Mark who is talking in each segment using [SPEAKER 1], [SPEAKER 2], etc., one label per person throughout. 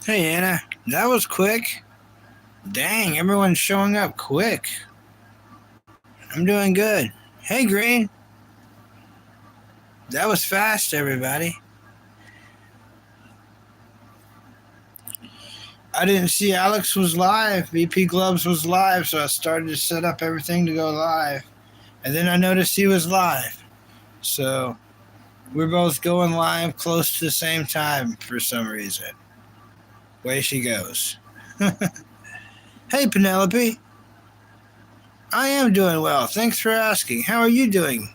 [SPEAKER 1] Hey, Anna, that was quick. Dang, everyone's showing up quick. I'm doing good. Hey, Green, that was fast, everybody. I didn't see Alex was live. VP Gloves was live, so I started to set up everything to go live. And then I noticed he was live. So we're both going live close to the same time for some reason. Way she goes. Hey, Penelope. I am doing well. Thanks for asking. How are you doing?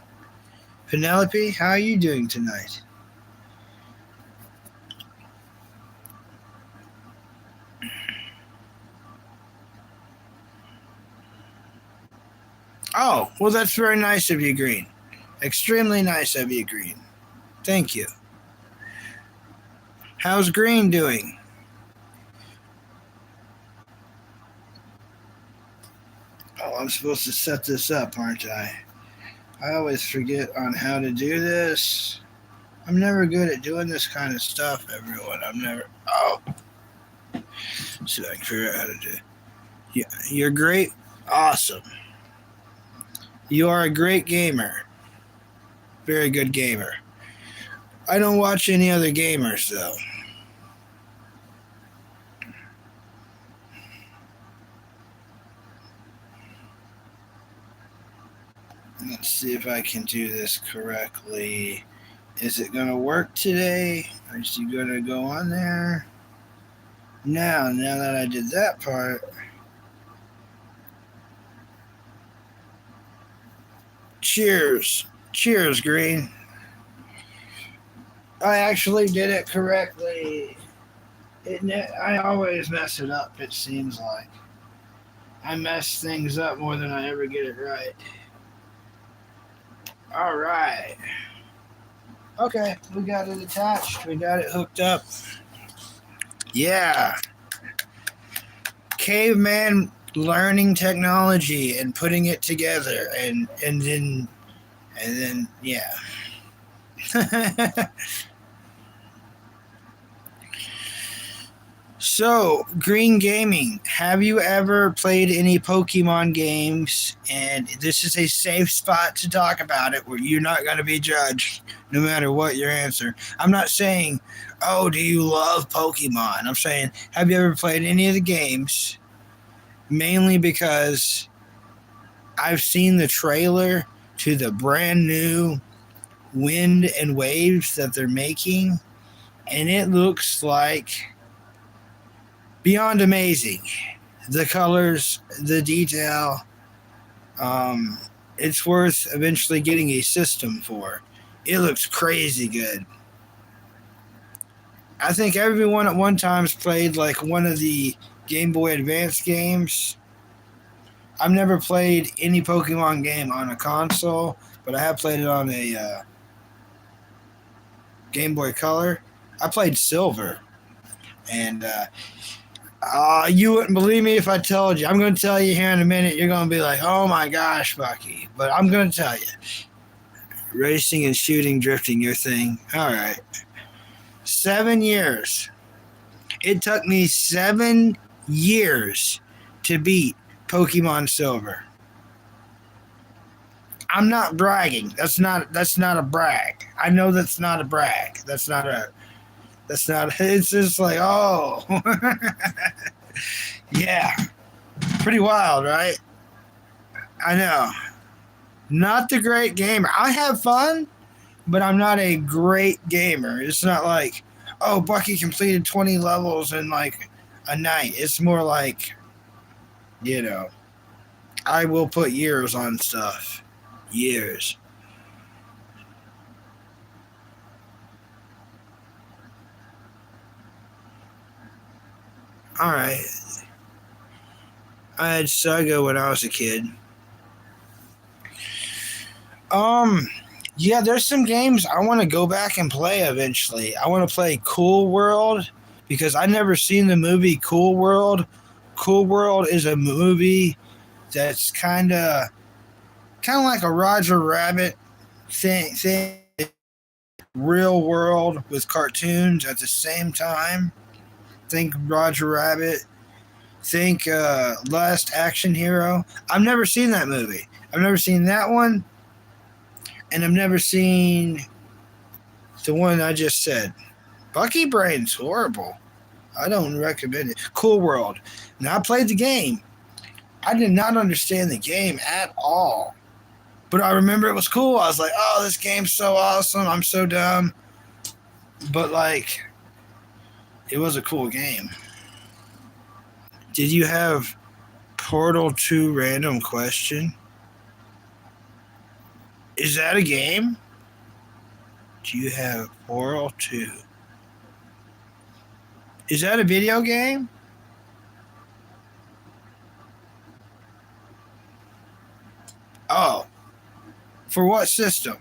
[SPEAKER 1] Penelope, how are you doing tonight? Oh, well, that's very nice of you, Green. Extremely nice of you, Green. Thank you. How's Green doing? Oh, I'm supposed to set this up, aren't I? I always forget on how to do this. I'm never good at doing this kind of stuff, everyone. I'm never. Oh. See if I can figure out how to do it. Yeah, you're great. Awesome. You are a great gamer. Very good gamer. I don't watch any other gamers, though. Let's see if I can do this correctly. Is it going to work today? Or is he going to go on there? Now that I did that part, cheers. Cheers, Green. I actually did it correctly. I always mess it up, it seems like. I mess things up more than I ever get it right. All right. Okay, we got it attached. We got it hooked up. Yeah. Caveman learning technology and putting it together and then yeah. So, Green Gaming, have you ever played any Pokemon games? And this is a safe spot to talk about it where you're not going to be judged no matter what your answer. I'm not saying, oh, do you love Pokemon? I'm saying, have you ever played any of the games? Mainly because I've seen the trailer to the brand new Wind and Waves that they're making, and it looks like beyond amazing. The colors, the detail, it's worth eventually getting a system for. It looks crazy good. I think everyone at one time's played like one of the Game Boy Advance games. I've never played any Pokemon game on a console, but I have played it on a Game Boy Color. I played Silver, and you wouldn't believe me if I told you. I'm going to tell you here in a minute. You're going to be like, oh my gosh, Bucky. But I'm going to tell you. Racing and shooting, drifting, your thing. All right. 7 years. It took me 7 years to beat Pokemon Silver. I'm not bragging. That's not a brag. I know that's not a brag. It's just like, oh. Yeah. Pretty wild, right? I know. Not the great gamer. I have fun, but I'm not a great gamer. It's not like, oh, Bucky completed 20 levels in like a night. It's more like, you know, I will put years on stuff. Years. All right. I had Sega when I was a kid. Um, yeah, there's some games I want to go back and play eventually. I want to play Cool World because I never seen the movie Cool World. Cool World is a movie that's kind of like a Roger Rabbit thing, real world with cartoons at the same time. Think Roger Rabbit. Think Last Action Hero. I've never seen that movie. I've never seen that one, and I've never seen the one I just said. Bucky Brain's horrible. I don't recommend it. Cool World. Now I played the game. I did not understand the game at all. But I remember it was cool. I was like, oh, this game's so awesome. I'm so dumb. But like, it was a cool game. Did you have Portal 2 random question? Is that a game? Do you have Portal 2? Is that a video game? Oh, for what system?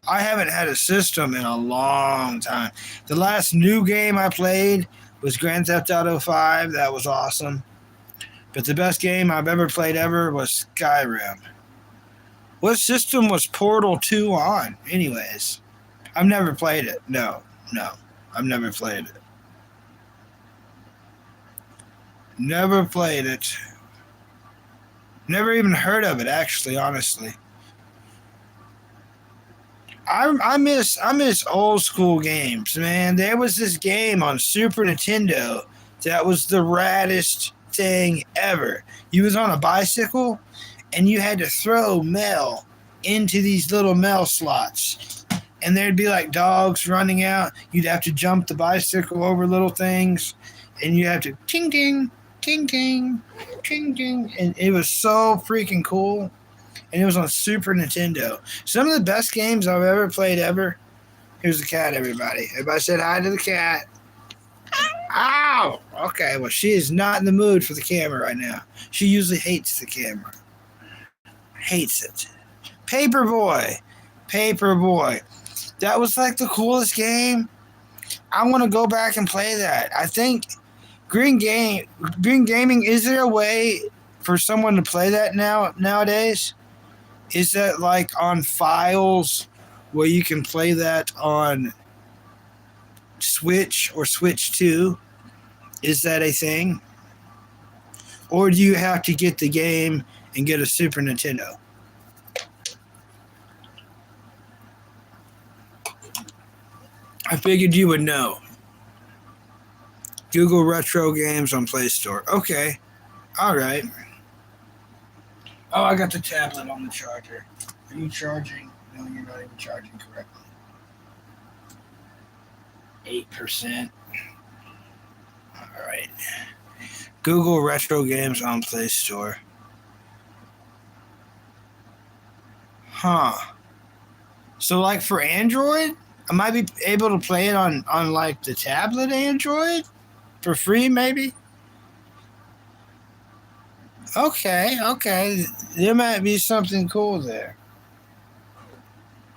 [SPEAKER 1] I haven't had a system in a long time. The last new game I played was Grand Theft Auto 5. That was awesome. But the best game I've ever played ever was Skyrim. What system was Portal 2 on, anyways? I've never played it. No, no. I've never played it. Never played it. Never even heard of it, actually, honestly. I miss old school games, man. There was this game on Super Nintendo that was the raddest thing ever. You was on a bicycle and you had to throw mail into these little mail slots. And there'd be like dogs running out. You'd have to jump the bicycle over little things and you have to ting ting, ting ting, ting ting. And it was so freaking cool. And it was on Super Nintendo. Some of the best games I've ever played ever. Here's the cat, everybody. Everybody said hi to the cat. Ow! Okay, well, she is not in the mood for the camera right now. She usually hates the camera. Hates it. Paperboy. Paperboy. That was like the coolest game. I want to go back and play that. I think Green Gaming, is there a way for someone to play that nowadays? Is that like on files where you can play that on Switch or Switch 2? Is that a thing? Or do you have to get the game and get a Super Nintendo? I figured you would know. Google Retro Games on Play Store. Okay. All right. Oh, I got the tablet on the charger. Are you charging? No, you're not even charging correctly. 8%. All right. Google Retro Games on Play Store. Huh. So, like for Android, I might be able to play it on like the tablet Android for free, maybe. Okay, okay. There might be something cool there.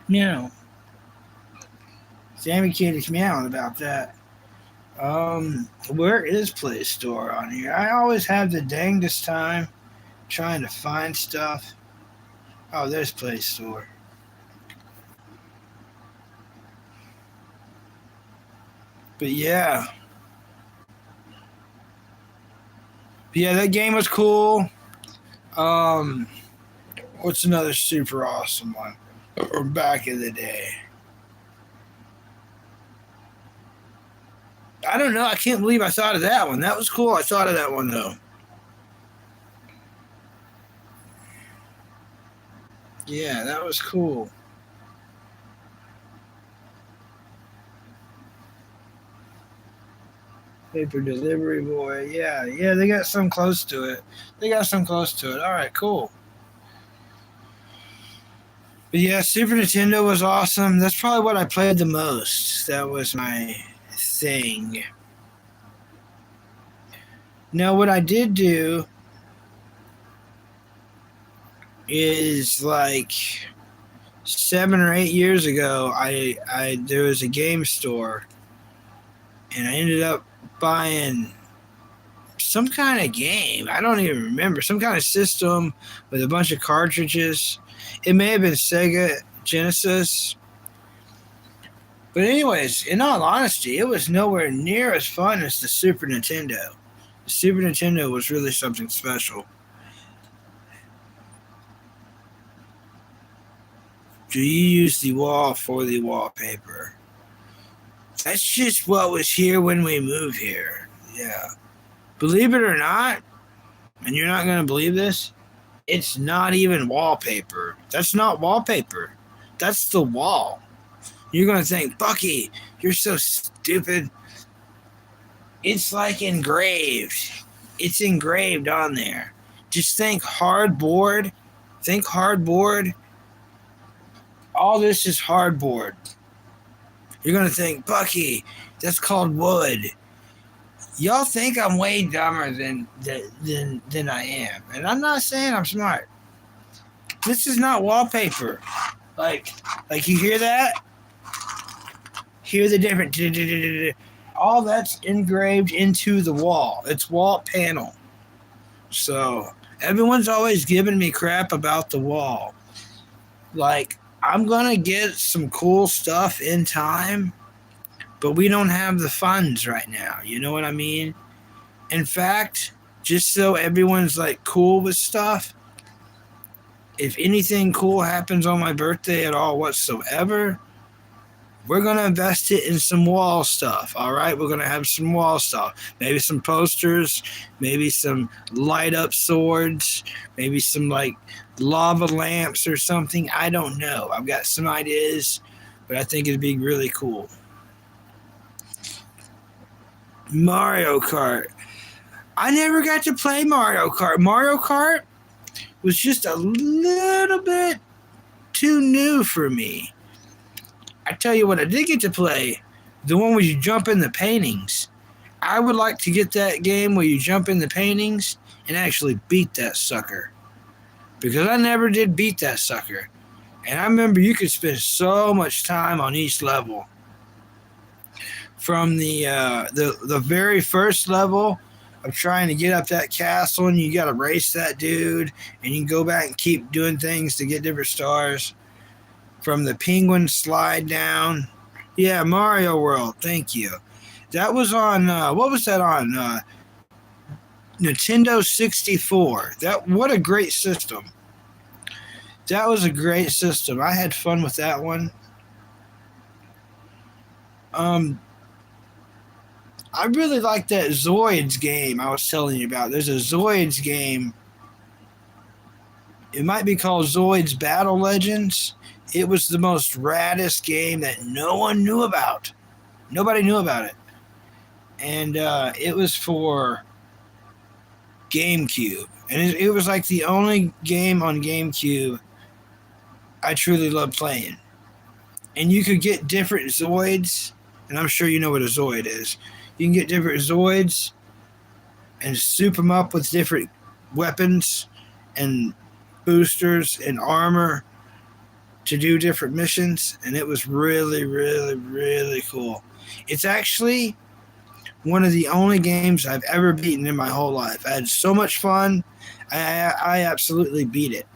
[SPEAKER 1] You know, Sammy Kid is meowing about that. Where is Play Store on here? I always have the dangest time trying to find stuff. Oh, there's Play Store. But yeah. But yeah, that game was cool. Um, what's another super awesome one from back in the day? I don't know. I can't believe I thought of that one. That was cool. I thought of that one though. Yeah, that was cool. Paper Delivery Boy. Yeah, yeah, they got some close to it. All right, cool. But yeah, Super Nintendo was awesome. That's probably what I played the most. That was my thing. Now, what I did do is like 7 or 8 years ago, I there was a game store, and I ended up buying some kind of game. I don't even remember. Some kind of system with a bunch of cartridges. It may have been Sega Genesis. But anyways, in all honesty, it was nowhere near as fun as the Super Nintendo. The Super Nintendo was really something special. Do you use the wall for the wallpaper? That's just what was here when we moved here. Yeah. Believe it or not, and you're not going to believe this, it's not even wallpaper. That's not wallpaper. That's the wall. You're going to think, Bucky, you're so stupid. It's like engraved. It's engraved on there. Just think hardboard. Think hardboard. All this is hardboard. You're going to think, Bucky, that's called wood. Y'all think I'm way dumber than I am. And I'm not saying I'm smart. This is not wallpaper. Like you hear that? Hear the different. All that's engraved into the wall. It's wall panel. So everyone's always giving me crap about the wall. Like, I'm going to get some cool stuff in time, but we don't have the funds right now. You know what I mean? In fact, just so everyone's like cool with stuff, if anything cool happens on my birthday at all whatsoever, we're going to invest it in some wall stuff, all right? We're going to have some wall stuff. Maybe some posters, maybe some light-up swords, maybe some, like, lava lamps or something. I don't know. I've got some ideas, but I think it'd be really cool. Mario Kart. I never got to play Mario Kart. Mario Kart was just a little bit too new for me. I tell you what, I did get to play, the one where you jump in the paintings. I would like to get that game where you jump in the paintings and actually beat that sucker. Because I never did beat that sucker. And I remember you could spend so much time on each level. From the very first level of trying to get up that castle, and you got to race that dude, and you can go back and keep doing things to get different stars. From the penguin slide down. Yeah, Mario World. Thank you. That was on, what was that on? Nintendo 64. What a great system. That was a great system. I had fun with that one. I really like that Zoids game I was telling you about. There's a Zoids game. It might be called Zoids Battle Legends. It was the most raddest game that no one knew about. Nobody knew about it. And it was for GameCube. And it was like the only game on GameCube I truly loved playing. And you could get different Zoids. And I'm sure you know what a Zoid is. You can get different Zoids and soup them up with different weapons and boosters and armor to do different missions, and it was really, really, really cool. It's actually one of the only games I've ever beaten in my whole life. I had so much fun. I absolutely beat it.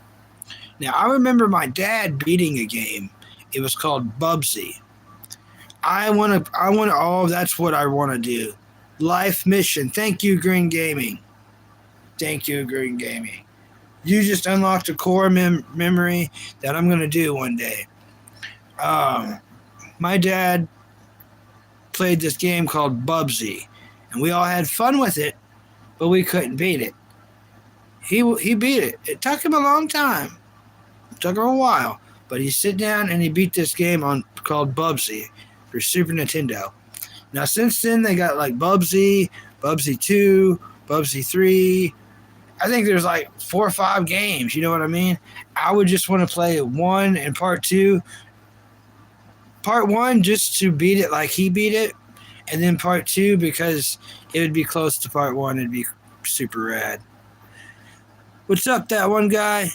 [SPEAKER 1] Now, I remember my dad beating a game. It was called Bubsy. That's what I want to do. Life mission. Thank you, Green Gaming. Thank you, Green Gaming. You just unlocked a core memory that I'm going to do one day. My dad played this game called Bubsy, and we all had fun with it, but we couldn't beat it. He beat it. It took him a long time. It took him a while, but he sit down and he beat this game called Bubsy for Super Nintendo. Now, since then, they got like Bubsy, Bubsy 2, Bubsy 3. I think there's like 4 or 5 games. You know what I mean? I would just want to play 1 and part 2. Part 1 just to beat it like he beat it, and then part 2 because it would be close to part 1. It'd be super rad. What's up, that one guy?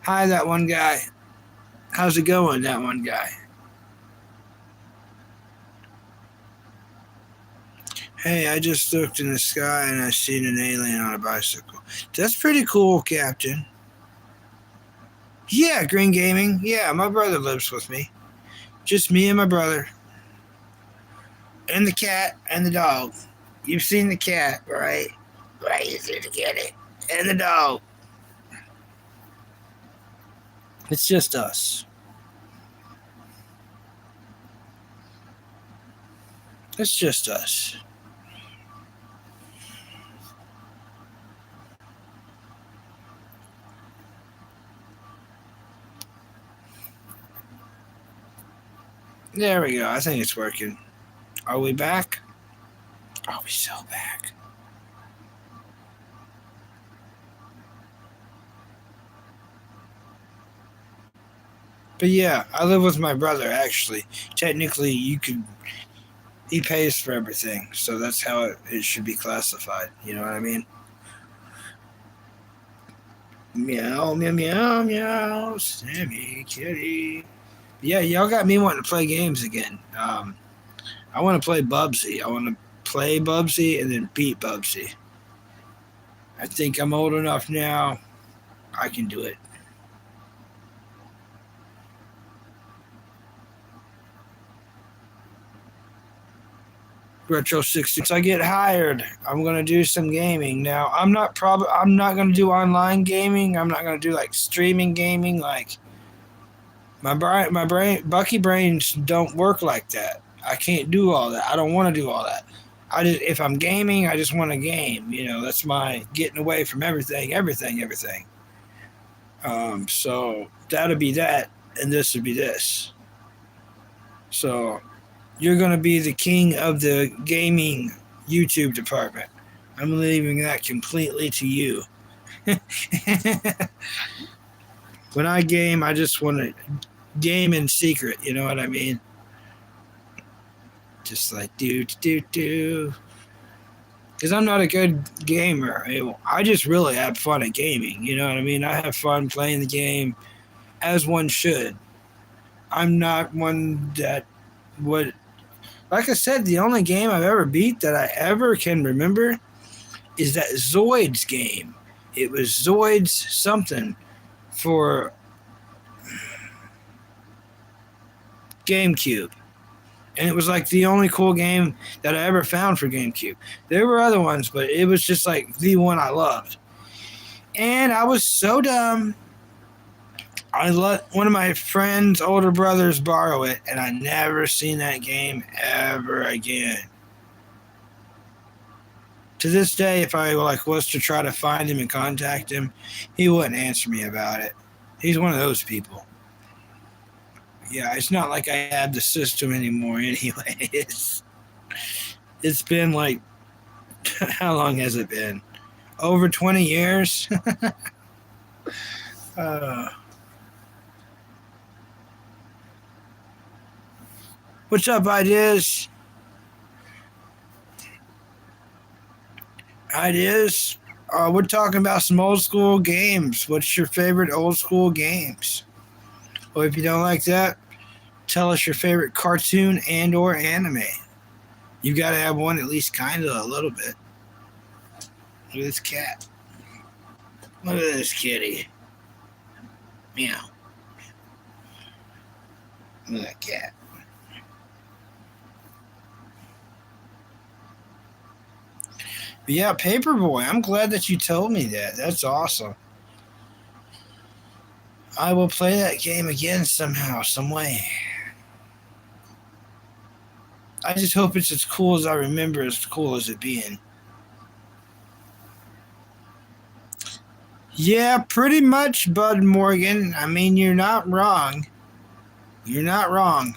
[SPEAKER 1] Hi, that one guy. How's it going, that one guy? Hey, I just looked in the sky and I seen an alien on a bicycle. That's pretty cool, Captain. Yeah, Green Gaming. Yeah, my brother lives with me. Just me and my brother. And the cat and the dog. You've seen the cat, right? Right, you see to get it. And the dog. It's just us. It's just us. There we go. I think it's working. Are we back? Are we so back? But yeah, I live with my brother, actually. Technically, you could. He pays for everything, so that's how it should be classified. You know what I mean? Meow, meow, meow, meow, Sammy, kitty. Yeah, y'all got me wanting to play games again. I want to play Bubsy. I want to play Bubsy and then beat Bubsy. I think I'm old enough now. I can do it. Retro 60. Once I get hired, I'm gonna do some gaming. Now, I'm not gonna do online gaming. I'm not gonna do like streaming gaming. Like my brain, Bucky brains don't work like that. I can't do all that. I don't want to do all that. If I'm gaming, I just want to game. You know, that's my getting away from everything. So that'll be that, and this would be this. So you're going to be the king of the gaming YouTube department. I'm leaving that completely to you. When I game, I just want to game in secret. You know what I mean? Just like do. Because I'm not a good gamer. I just really have fun at gaming. You know what I mean? I have fun playing the game as one should. I'm not one that would. Like I said, the only game I've ever beat that I ever can remember is that Zoids game. It was Zoids something for GameCube. And it was like the only cool game that I ever found for GameCube. There were other ones, but it was just like the one I loved. And I was so dumb. I let one of my friend's older brothers borrow it, and I never seen that game ever again. To this day, if I was to try to find him and contact him, he wouldn't answer me about it. He's one of those people. Yeah, it's not like I have the system anymore anyways. It's been like, how long has it been? Over 20 years? What's up, ideas? Ideas? We're talking about some old school games. What's your favorite old school games? Well, if you don't like that, tell us your favorite cartoon and or anime. You've got to have one at least kind of a little bit. Look at this cat. Look at this kitty. Meow. Look at that cat. But yeah, Paperboy, I'm glad that you told me that. That's awesome. I will play that game again somehow, some way. I just hope it's as cool as I remember, as cool as it being. Yeah, pretty much, Bud Morgan. I mean, you're not wrong. You're not wrong.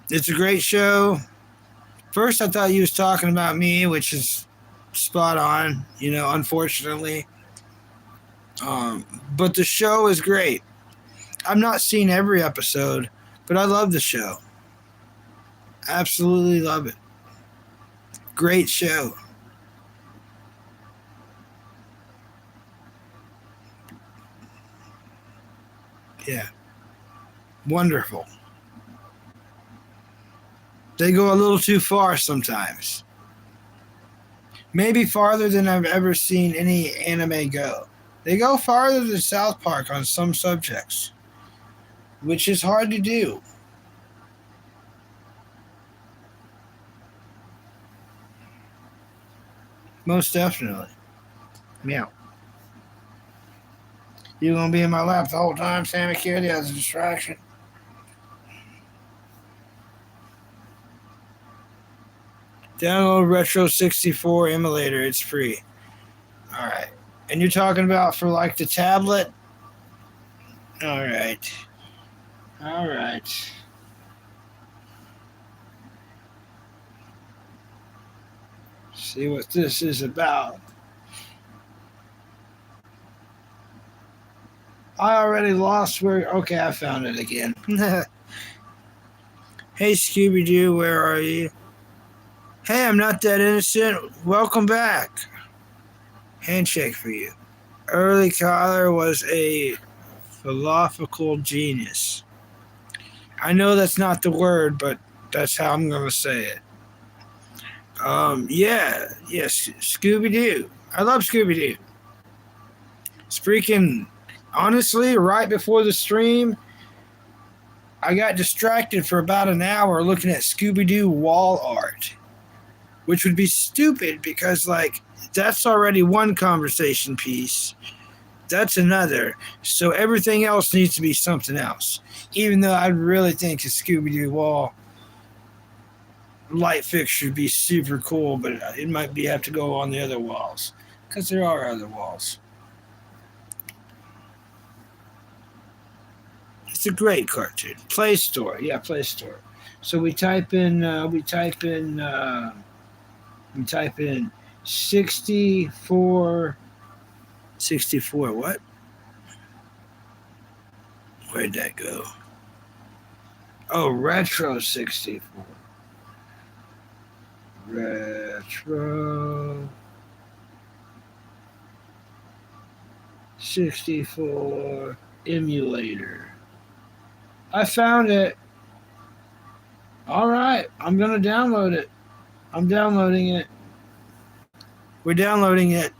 [SPEAKER 1] It's a great show. First, I thought you was talking about me, which is spot on. Unfortunately, but the show is great. I've not seen every episode, but I love the show. Absolutely love it. Great show. Yeah, wonderful. They go a little too far sometimes. Maybe farther than I've ever seen any anime go. They go farther than South Park on some subjects, which is hard to do. Most definitely. Meow. You gonna be in my lap the whole time, Sammy Kitty, as a distraction? Download Retro 64 emulator. It's free. All right. And you're talking about for like the tablet? All right. All right. See what this is about. I already lost where. Okay, I found it again. Hey, Scooby Doo, where are you? Hey, I'm not that innocent. Welcome back. Handshake for you. Early Kyler was a philosophical genius. I know that's not the word, but that's how I'm going to say it. Yes, Scooby Doo. I love Scooby Doo. It's freaking, honestly, right before the stream, I got distracted for about an hour looking at Scooby Doo wall art, which would be stupid because, like, that's already one conversation piece. That's another. So everything else needs to be something else. Even though I really think a Scooby Doo wall light fixture would be super cool, but it might have to go on the other walls because there are other walls. It's a great cartoon. Play Store, yeah, Play Store. So we type in 64. 64 what? Where'd that go? Oh, Retro 64. Retro 64 emulator. I found it. All right, I'm going to download it. I'm downloading it. We're downloading it.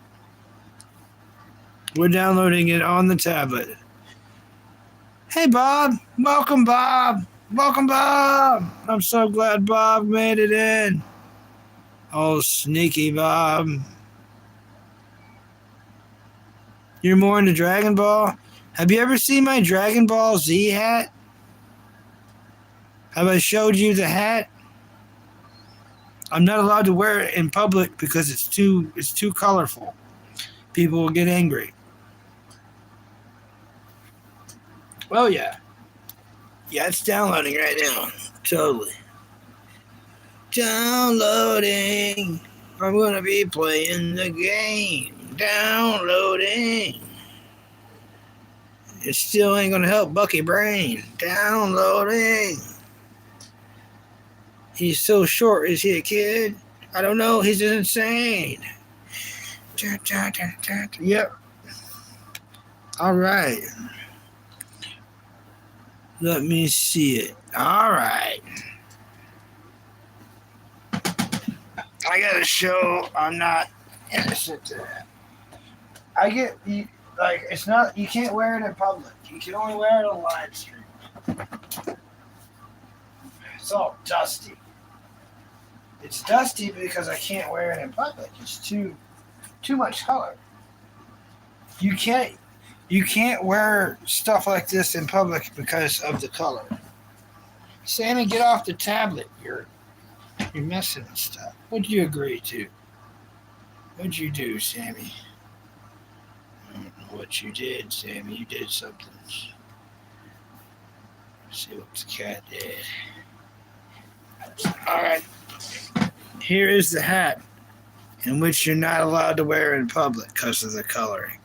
[SPEAKER 1] We're downloading it on the tablet. Hey, Bob. Welcome, Bob. Welcome, Bob. I'm so glad Bob made it in. Oh, sneaky Bob. You're more into Dragon Ball? Have you ever seen my Dragon Ball Z hat? Have I showed you the hat? I'm not allowed to wear it in public because it's too colorful. People will get angry. Oh yeah. Yeah, it's downloading right now. Totally. Downloading. I'm gonna be playing the game. Downloading. It still ain't gonna help Bucky Brain. Downloading. He's so short, is he a kid? I don't know, he's insane. Yep. Alright. Let me see it. Alright. I gotta show I'm not innocent to that. I get, like, it's not, you can't wear it in public. You can only wear it on live stream. It's all dusty. It's dusty because I can't wear it in public. It's too much color. You can't wear stuff like this in public because of the color. Sammy, get off the tablet. You're messing with stuff. What'd you agree to? What'd you do, Sammy? I don't know what you did, Sammy. You did something. Let's see what the cat did. All right. Here is the hat, in which you're not allowed to wear in public because of the coloring.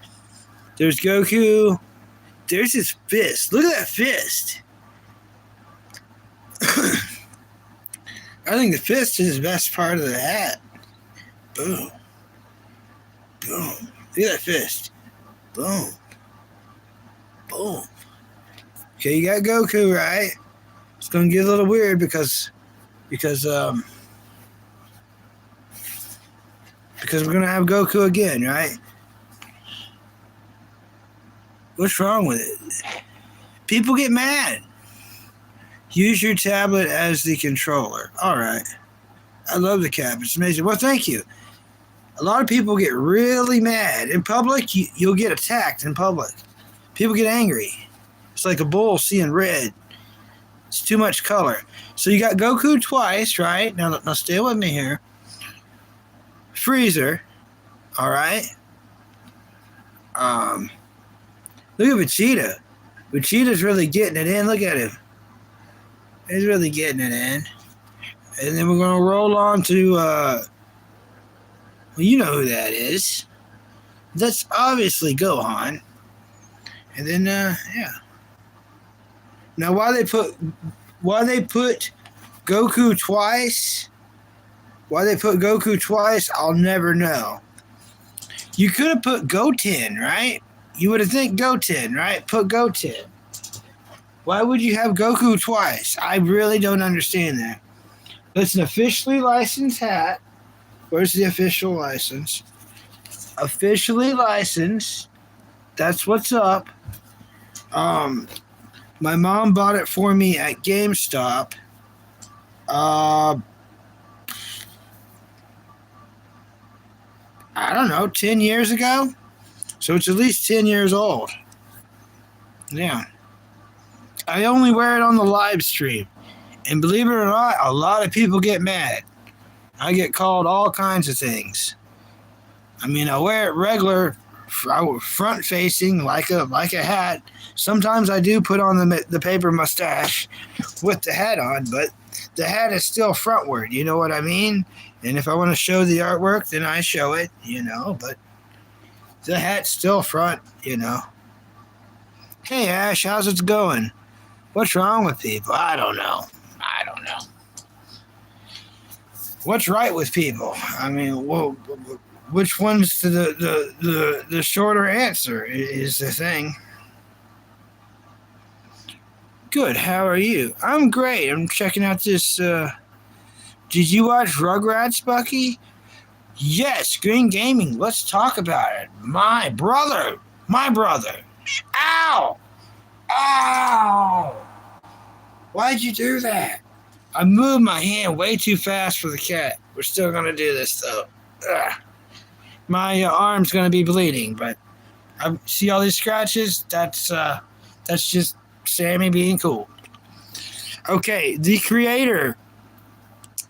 [SPEAKER 1] There's Goku. There's his fist. Look at that fist. I think the fist is the best part of the hat. Boom. Boom. Look at that fist. Boom. Boom. Okay, you got Goku, right? It's going to get a little weird because we're going to have Goku again, right? What's wrong with it? People get mad. Use your tablet as the controller. All right. I love the cap. It's amazing. Well, thank you. A lot of people get really mad. In public, you'll get attacked in public. People get angry. It's like a bull seeing red. It's too much color. So you got Goku twice, right? Now stay with me here. Freezer. All right. Look at Vegeta. Vegeta's really getting it in. Look at him. He's really getting it in. And then we're going to roll on to, well, you know who that is. That's obviously Gohan. And then, yeah. Now, why they put Goku twice? Why they put Goku twice, I'll never know. You could have put Goten, right? You would have think Goten, right? Put Goten. Why would you have Goku twice? I really don't understand that. It's an officially licensed hat. Where's the official license? Officially licensed. That's what's up. My mom bought it for me at GameStop. I don't know, 10 years ago? So it's at least 10 years old. Yeah. I only wear it on the live stream. And believe it or not, a lot of people get mad. I get called all kinds of things. I mean, I wear it regular, front facing, like a hat. Sometimes I do put on the paper mustache with the hat on, but the hat is still frontward, you know what I mean? And if I want to show the artwork, then I show it, you know, but the hat's still front, you know. Hey, Ash, how's it going? What's wrong with people? I don't know. What's right with people? I mean, well, which one's the shorter answer is the thing. Good, how are you? I'm great. I'm checking out this, did you watch Rugrats, Bucky? Yes, Green Gaming. Let's talk about it. My brother. Ow! Ow! Why'd you do that? I moved my hand way too fast for the cat. We're still going to do this, though. Ugh. My arm's going to be bleeding, but I see all these scratches? That's just Sammy being cool. Okay, the creator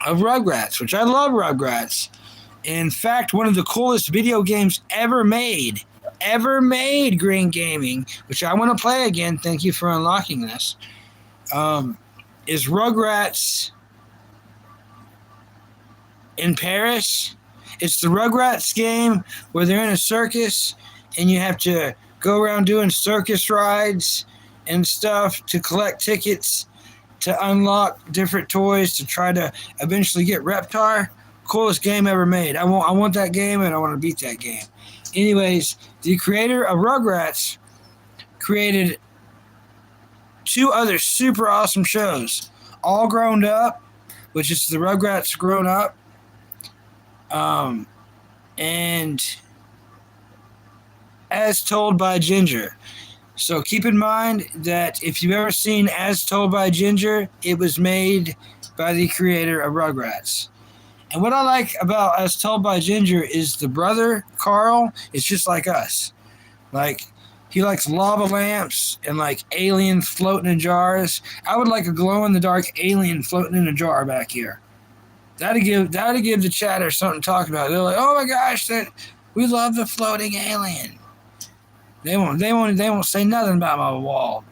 [SPEAKER 1] of Rugrats, which I love Rugrats. In fact, one of the coolest video games ever made, Green Gaming, which I want to play again. Thank you for unlocking this. Is Rugrats in Paris. It's the Rugrats game where they're in a circus and you have to go around doing circus rides and stuff to collect tickets to unlock different toys to try to eventually get Reptar. Coolest game ever made. I want that game and I want to beat that game. Anyways, the creator of Rugrats created 2 other super awesome shows. All Grown Up, which is the Rugrats Grown Up. And As Told by Ginger. So keep in mind that if you've ever seen As Told by Ginger, it was made by the creator of Rugrats. And what I like about As Told by Ginger is the brother, Carl, is just like us. Like, he likes lava lamps and like aliens floating in jars. I would like a glow-in-the-dark alien floating in a jar back here. That'd give the chatter something to talk about. They're like, oh my gosh, we love the floating alien. They won't say nothing about my wall.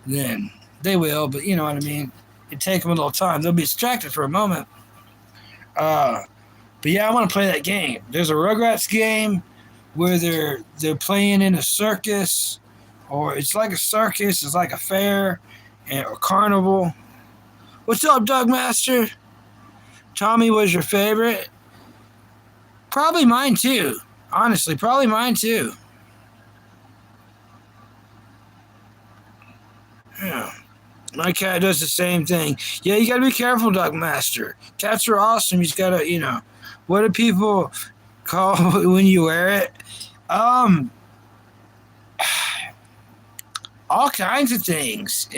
[SPEAKER 1] Then they will, but you know what I mean. It'd take them a little time. They'll be distracted for a moment. But yeah, I want to play that game. There's a Rugrats game where they're playing in a circus, or it's like a circus, it's like a fair, or carnival. What's up, Doug Master? Tommy was your favorite? Probably mine too. Honestly, probably mine too. Yeah. My cat does the same thing. Yeah, you gotta be careful, Doug Master. Cats are awesome. You just gotta, what do people call when you wear it? All kinds of things.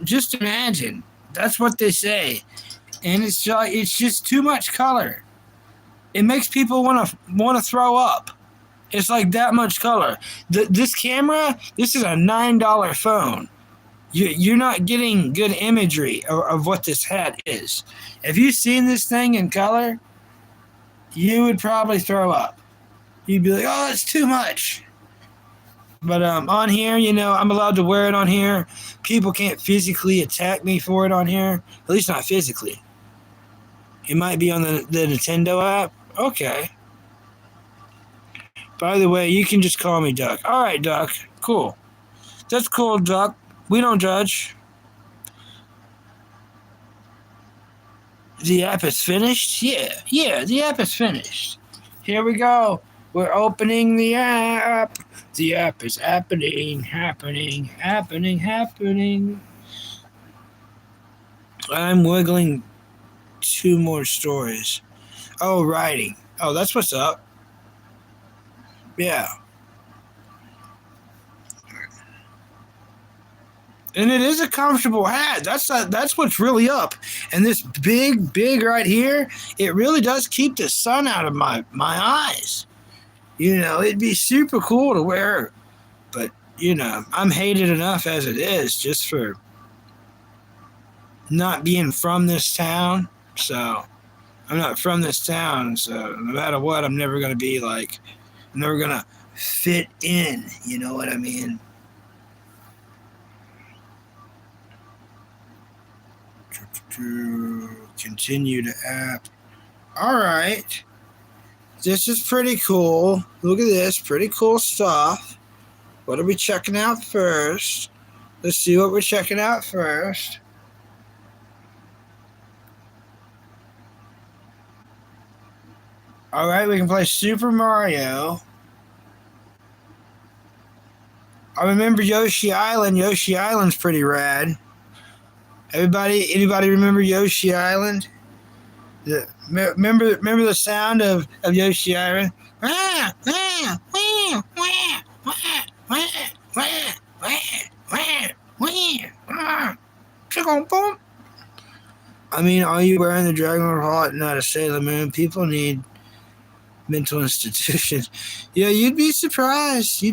[SPEAKER 1] Just imagine. That's what they say. And it's just too much color. It makes people want to throw up. It's like that much color. This camera, this is a $9 phone. You're not getting good imagery of what this hat is. If you've seen this thing in color, you would probably throw up. You'd be like, oh, it's too much. But on here, I'm allowed to wear it on here. People can't physically attack me for it on here. At least not physically. It might be on the Nintendo app. Okay. By the way, you can just call me Duck. All right, Duck. Cool. That's cool, Duck. We don't judge. The app is finished? Yeah, the app is finished. Here we go. We're opening the app. The app is happening. I'm wiggling 2 more stories. Oh, writing. Oh, that's what's up. Yeah. And it is a comfortable hat. That's what's really up. And this big right here, it really does keep the sun out of my eyes. It'd be super cool to wear. But, I'm hated enough as it is just for not being from this town. So, I'm not from this town. So, no matter what, I'm never going to fit in. You know what I mean? To continue to app. All right. This is pretty cool. Look at this. Pretty cool stuff. What are we checking out first? Let's see what we're checking out first. All right, we can play Super Mario. I remember Yoshi Island. Yoshi Island's pretty rad. Anybody remember Yoshi Island? Remember the sound of Yoshi Island? I mean, are you wearing the Dragon Heart, not a Sailor Moon? People need mental institutions. Yeah, you'd be surprised.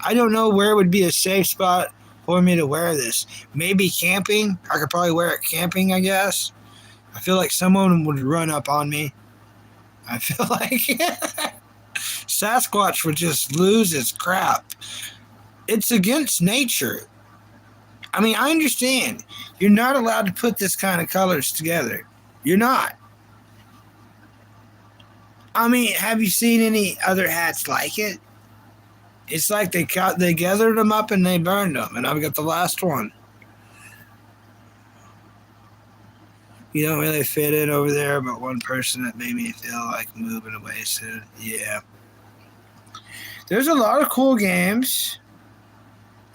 [SPEAKER 1] I don't know where would be a safe spot for me to wear this. Maybe camping. I could probably wear it camping, I guess. I feel like someone would run up on me. I feel like Sasquatch would just lose his crap. It's against nature. I mean, I understand. You're not allowed to put this kind of colors together. You're not. I mean, have you seen any other hats like it? It's like they gathered them up and they burned them, and I've got the last one. You don't really fit in over there, but one person that made me feel like moving away soon. Yeah. There's a lot of cool games.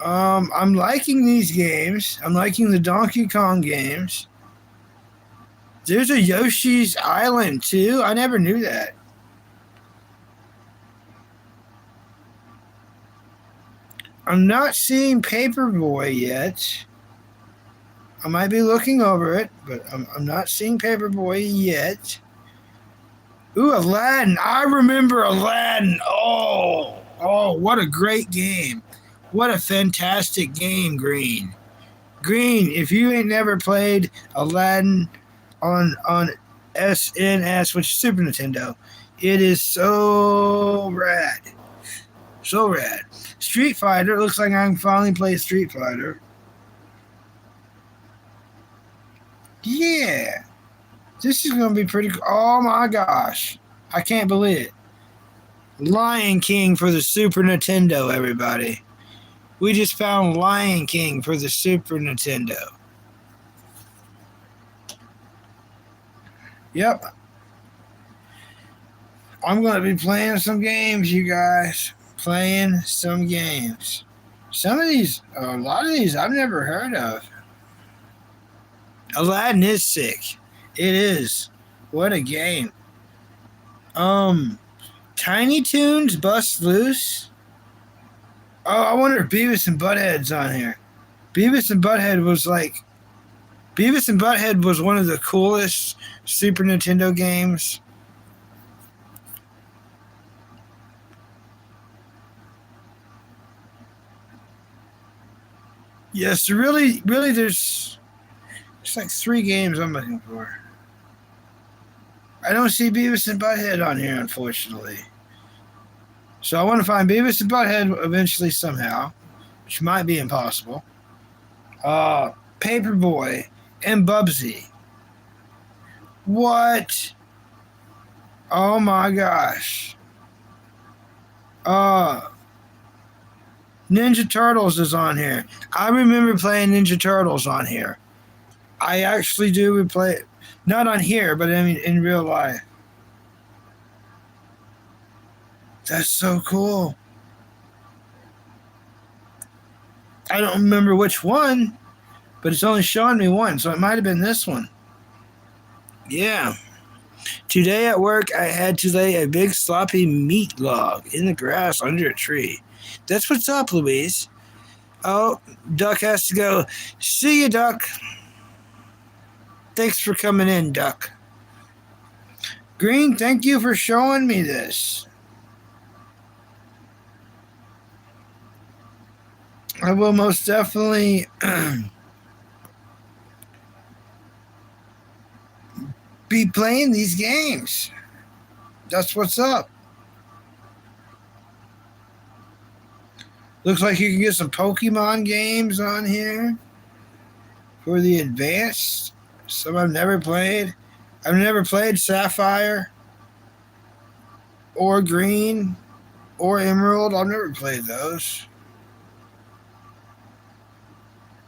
[SPEAKER 1] I'm liking these games. I'm liking the Donkey Kong games. There's a Yoshi's Island, too. I never knew that. I'm not seeing Paperboy yet. I might be looking over it, but I'm not seeing Paperboy yet. Ooh, Aladdin. I remember Aladdin. Oh, what a great game. What a fantastic game, Green. Green, if you ain't never played Aladdin on SNS, which is Super Nintendo, it is so rad. So rad. Street Fighter. Looks like I can finally play Street Fighter. Yeah, this is gonna be pretty. Oh my gosh, I can't believe it. Lion King for the Super Nintendo, everybody. We just found Lion King for the Super Nintendo. Yep, I'm going to be playing some games, you guys. Playing some games. Some of these, a lot of these, I've never heard of. Aladdin is sick. It is. What a game. Um, Tiny Toons Bust Loose. Oh, I wonder if Beavis and Butthead's on here. Beavis and Butthead was like Beavis and Butthead was one of the coolest Super Nintendo games. Yes, really, there's like 3 games I'm looking for. I don't see Beavis and Butthead on here, unfortunately. So I want to find Beavis and Butthead eventually somehow, which might be impossible. Paperboy and Bubsy. What? Oh my gosh. Uh, Ninja Turtles is on here. I remember playing Ninja Turtles on here. I actually do play it. Not on here, but I mean in real life. That's so cool. I don't remember which one, but it's only showing me one, so it might have been this one. Yeah. Today at work, I had to lay a big sloppy meat log in the grass under a tree. That's what's up, Louise. Oh, Duck has to go. See you, Duck. Thanks for coming in, Duck. Green, thank you for showing me this. I will most definitely be playing these games. That's what's up. Looks like you can get some Pokemon games on here for the advanced. Some I've never played. I've never played Sapphire or Green or Emerald. I've never played those.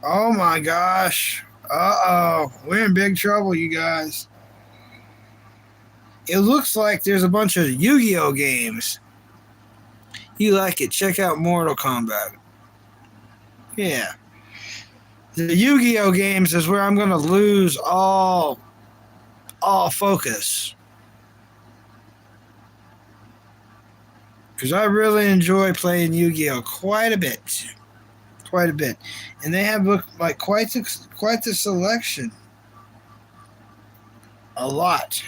[SPEAKER 1] Oh my gosh. Uh oh. We're in big trouble, you guys. It looks like there's a bunch of Yu Gi Oh games. You like it? Check out Mortal Kombat. Yeah. The Yu Gi Oh games is where I'm going to lose all focus. Because I really enjoy playing Yu Gi Oh quite a bit. Quite a bit. And they have like quite the selection. A lot.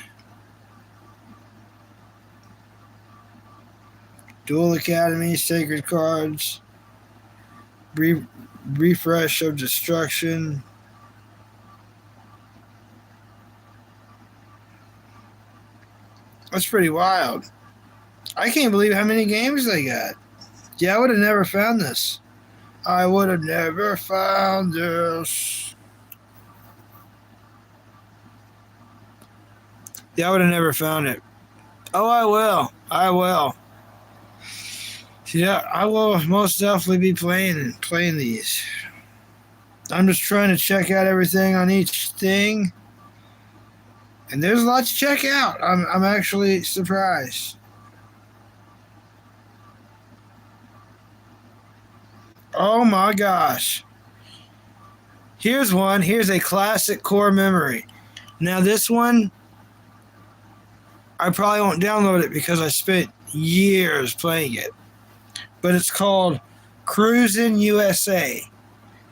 [SPEAKER 1] Duel Academy, Sacred Cards, Refresh of Destruction. That's pretty wild. I can't believe how many games they got. Yeah, I would have never found this. I would have never found this. Yeah, I would have never found it. Oh, I will. I will. Yeah, I will most definitely be playing these. I'm just trying to check out everything on each thing, and there's a lot to check out. I'm actually surprised. Oh my gosh! Here's one. Here's a classic core memory. Now this one, I probably won't download it because I spent years playing it. But it's called Cruisin' USA.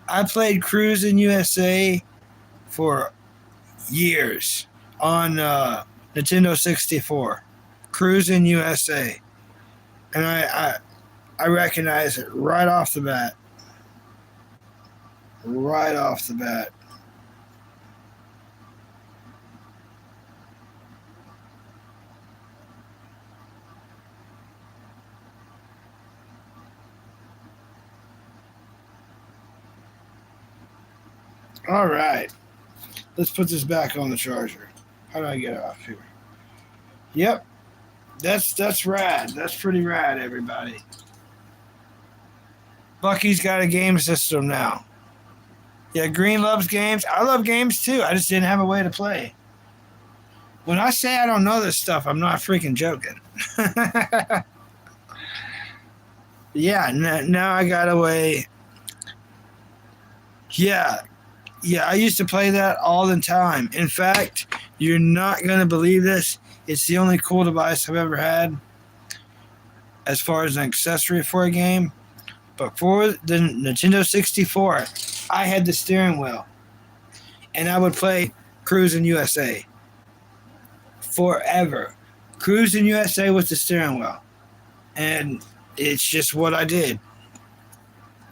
[SPEAKER 1] I played Cruisin' USA for years on Nintendo 64. Cruisin' USA. And I recognize it right off the bat. Right off the bat. All right. Let's put this back on the charger. How do I get off here? Yep, that's rad. That's pretty rad, everybody. Bucky's got a game system now. Yeah, Green loves games. I love games too. I just didn't have a way to play. When I say I don't know this stuff, I'm not freaking joking. Yeah, now I got a way. Yeah, yeah, I used to play that all the time. In fact, you're not going to believe this. It's the only cool device I've ever had as far as an accessory for a game. But for the Nintendo 64, I had the steering wheel. And I would play Cruis'n USA forever. Cruis'n USA with the steering wheel. And it's just what I did.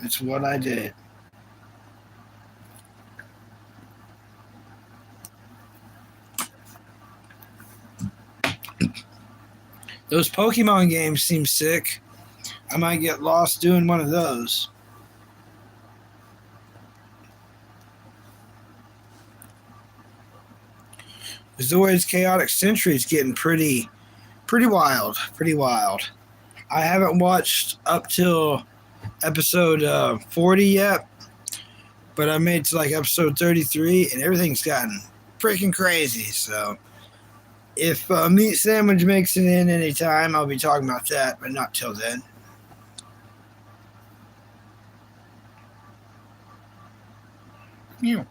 [SPEAKER 1] It's what I did. Those Pokemon games seem sick. I might get lost doing one of those. Zoid's Chaotic Century is getting pretty wild. Pretty wild. I haven't watched up till episode 40 yet, but I made to like episode 33, and everything's gotten freaking crazy. So if Meat Sandwich makes it in any time, I'll be talking about that, but not till then. Yeah.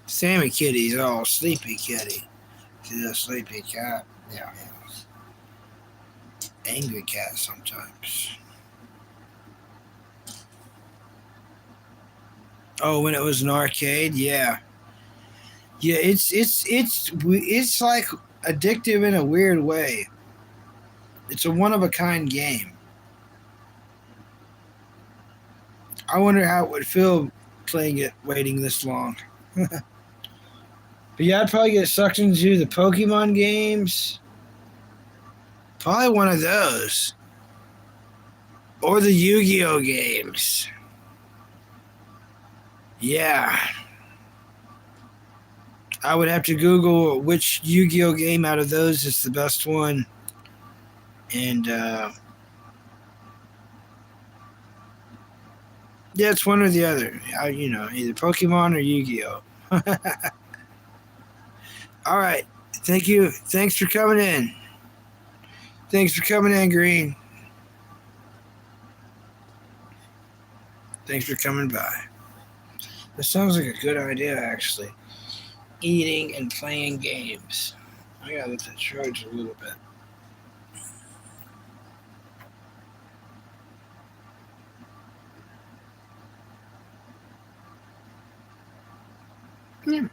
[SPEAKER 1] Sammy Kitty's all sleepy kitty. She's a sleepy cat. Yeah. Angry cat sometimes. Oh, when it was an arcade, yeah. Yeah, it's like addictive in a weird way. It's a one of a kind game. I wonder how it would feel playing it waiting this long. But yeah, I'd probably get sucked into the Pokemon games. Probably one of those. Or the Yu-Gi-Oh games. Yeah. I would have to Google which Yu-Gi-Oh game out of those is the best one. And yeah, it's one or the other. Either Pokemon or Yu-Gi-Oh. All right. Thank you. Thanks for coming in. Thanks for coming in, Green. Thanks for coming by. This sounds like a good idea, actually. Eating and playing games. I gotta let that charge a little bit. Yeah.